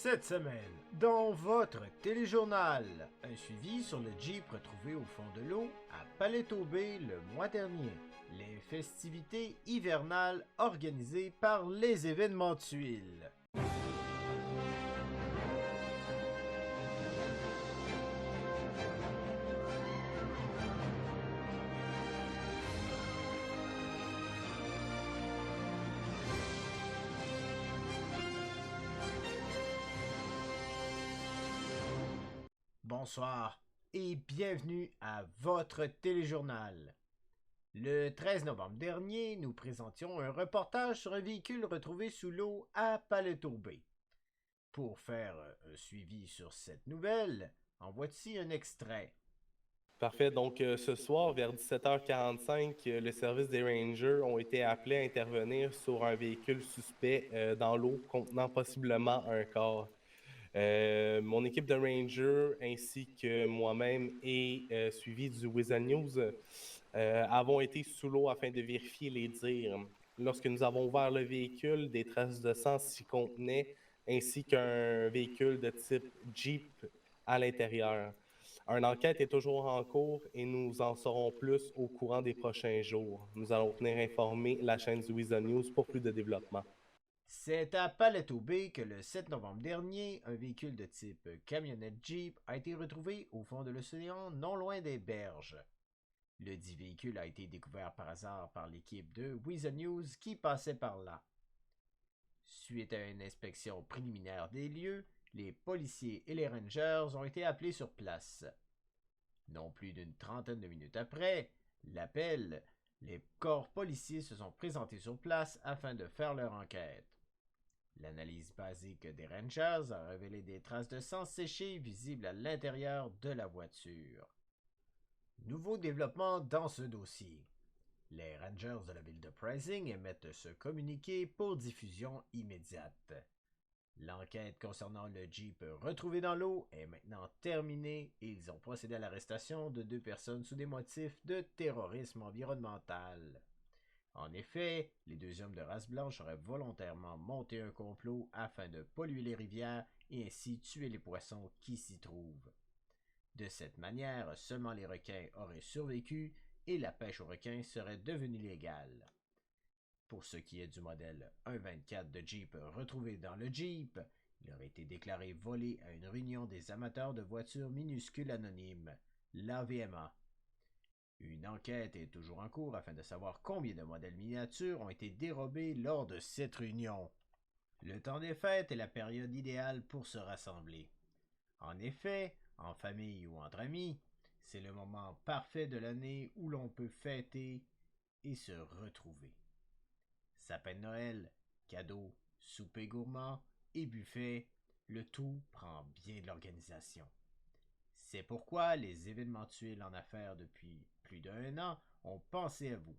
Cette semaine, dans votre téléjournal, un suivi sur le Jeep retrouvé au fond de l'eau à Paleto Bay le mois dernier. Les festivités hivernales organisées par les événements Tuiles. Bonsoir et bienvenue à votre téléjournal. Le 13 novembre dernier, nous présentions un reportage sur un véhicule retrouvé sous l'eau à Paleto Bay. Pour faire un suivi sur cette nouvelle, en voici un extrait. Parfait. Donc, ce soir, vers 17h45, le service des Rangers ont été appelés à intervenir sur un véhicule suspect dans l'eau contenant possiblement un corps. Mon équipe de Rangers ainsi que moi-même et suivi du Wizard News avons été sous l'eau afin de vérifier les dires. Lorsque nous avons ouvert le véhicule, des traces de sang s'y contenaient ainsi qu'un véhicule de type Jeep à l'intérieur. Une enquête est toujours en cours et nous en saurons plus au courant des prochains jours. Nous allons tenir informer la chaîne du Wizard News pour plus de développement. C'est à Paleto Bay que le 7 novembre dernier, un véhicule de type camionnette Jeep a été retrouvé au fond de l'océan non loin des berges. Le dit véhicule a été découvert par hasard par l'équipe de Wizard News qui passait par là. Suite à une inspection préliminaire des lieux, les policiers et les rangers ont été appelés sur place. Non plus d'une trentaine de minutes après l'appel, les corps policiers se sont présentés sur place afin de faire leur enquête. L'analyse basique des rangers a révélé des traces de sang séché visibles à l'intérieur de la voiture. Nouveau développement dans ce dossier. Les Rangers de la ville de Pricing émettent ce communiqué pour diffusion immédiate. L'enquête concernant le Jeep retrouvé dans l'eau est maintenant terminée et ils ont procédé à l'arrestation de 2 personnes sous des motifs de terrorisme environnemental. En effet, les 2 hommes de race blanche auraient volontairement monté un complot afin de polluer les rivières et ainsi tuer les poissons qui s'y trouvent. De cette manière, seulement les requins auraient survécu et la pêche aux requins serait devenue légale. Pour ce qui est du modèle 124 de Jeep retrouvé dans le Jeep, il aurait été déclaré volé à une réunion des amateurs de voitures minuscules anonymes, l'AVMA. Une enquête est toujours en cours afin de savoir combien de modèles miniatures ont été dérobés lors de cette réunion. Le temps des fêtes est la période idéale pour se rassembler. En effet, en famille ou entre amis, c'est le moment parfait de l'année où l'on peut fêter et se retrouver. Sapin de Noël, cadeaux, souper gourmand et buffet, le tout prend bien de l'organisation. C'est pourquoi les événements Tuiles en affaires depuis plus d'1 an ont pensé à vous.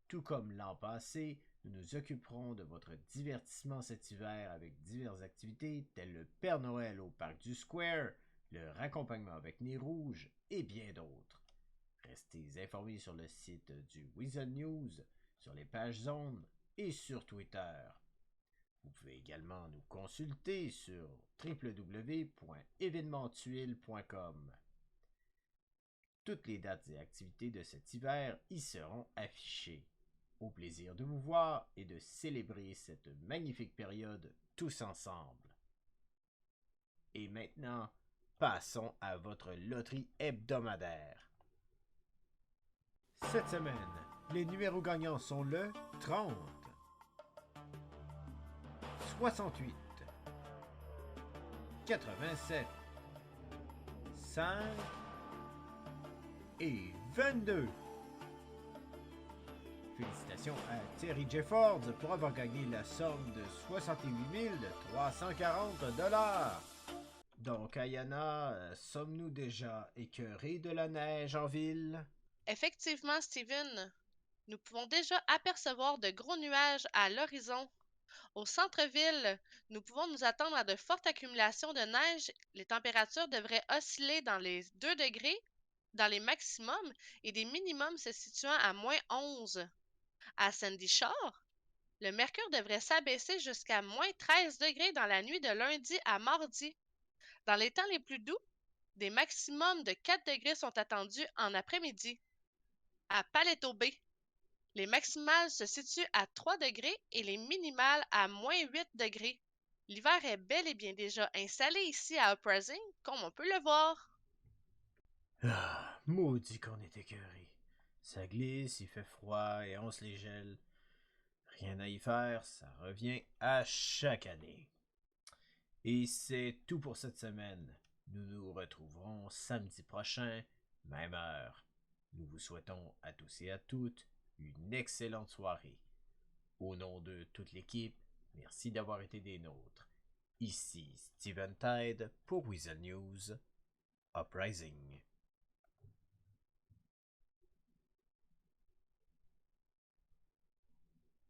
Tout comme l'an passé, nous nous occuperons de votre divertissement cet hiver avec diverses activités telles le Père Noël au Parc du Square, le raccompagnement avec Nez Rouge et bien d'autres. Restez informés sur le site du Wizard News, sur les pages Zone et sur Twitter. Vous pouvez également nous consulter sur www.événementstuile.com. Toutes les dates et activités de cet hiver y seront affichées. Au plaisir de vous voir et de célébrer cette magnifique période tous ensemble. Et maintenant, passons à votre loterie hebdomadaire. Cette semaine, les numéros gagnants sont le 30, 68, 87, 5 et 22. Félicitations à Terry Jeffords pour avoir gagné la somme de 68 340 $. Donc, Ayana, sommes-nous déjà écœurés de la neige en ville? Effectivement, Steven, nous pouvons déjà apercevoir de gros nuages à l'horizon. Au centre-ville, nous pouvons nous attendre à de fortes accumulations de neige. Les températures devraient osciller dans les 2 degrés dans les maximums et des minimums se situant à -11. À Sandy Shore, Le mercure devrait s'abaisser jusqu'à moins 13 degrés dans la nuit de lundi à mardi. Dans les temps les plus doux, des maximums de 4 degrés sont attendus en après-midi. À Paleto Bay, les maximales se situent à 3 degrés et les minimales à moins 8 degrés. L'hiver est bel et bien déjà installé ici à Uprising, comme on peut le voir. Ah, maudit qu'on est écœuré. Ça glisse, il fait froid et on se les gèle. Rien à y faire, ça revient à chaque année. Et c'est tout pour cette semaine. Nous nous retrouverons samedi prochain, même heure. Nous vous souhaitons à tous et à toutes une excellente soirée. Au nom de toute l'équipe, merci d'avoir été des nôtres. Ici Steven Tide pour Weasel News Uprising.